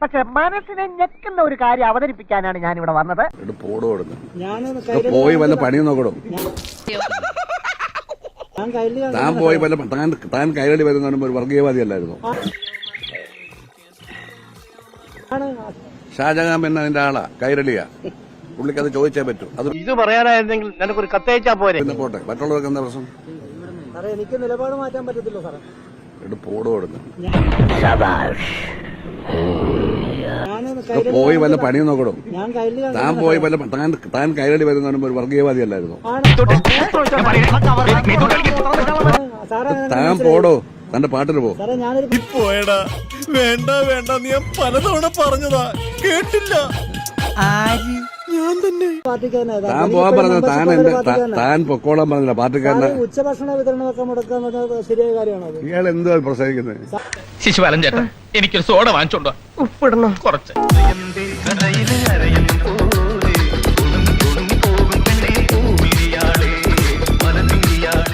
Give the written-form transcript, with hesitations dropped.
പക്ഷെ മനസ്സിനെ ഞെക്കുന്ന ഒരു കാര്യം അവതരിപ്പിക്കാനാണ് ഞാൻ ഇവിടെ വന്നത്. പോയി വല്ല പണിയും നോക്കണോ? താൻ പോയി വല്ല താൻ കൈരളി വരുന്ന ഒരു വർഗീയവാദിയല്ലായിരുന്നു. ഷാജഹാൻ പിന്നെ അതിന്റെ ആളാ, കൈരളിയാ. പുള്ളിക്ക് അത് ചോദിച്ചേ പറ്റൂ. അത് ഇത് പറയാനായിരുന്നെങ്കിൽ നിനക്കൊരു കത്തയച്ചാ പോരെ. പിന്നെ പോട്ടെ, മറ്റുള്ളവർക്ക് എന്താ പ്രശ്നം? എനിക്ക് നിലപാട് മാറ്റാൻ പറ്റത്തില്ല സാറേ. പോയി വല്ല പണിയും നോക്കണോ? താൻ പോയി വല്ല താൻ കൈരളി വരുന്ന ഒരു വർഗീയവാദിയല്ലായിരുന്നു. താൻ പോടോ, തന്റെ പാട്ടിന് പോ. പോയടാ, വേണ്ട വേണ്ട, നീ പലതവണ പറഞ്ഞതാ, കേട്ടില്ല. ഞാൻ തന്നെ താൻ പോകാൻ പറഞ്ഞ താൻ പൊക്കോളാൻ പറഞ്ഞില്ല പാർട്ടിക്കാരനെ. ഉച്ചഭക്ഷണ വിതരണമൊക്കെ മുടക്കുക ശരിയായ കാര്യമാണോ? ഇയാൾ എന്തുവാ പ്രസംഗിക്കുന്നത്? ശിശുപാലൻ ചേട്ടാ, എനിക്കൊരു സോഡ വാങ്ങിച്ചോണ്ടോ, ഉപ്പിടണം കുറച്ച്.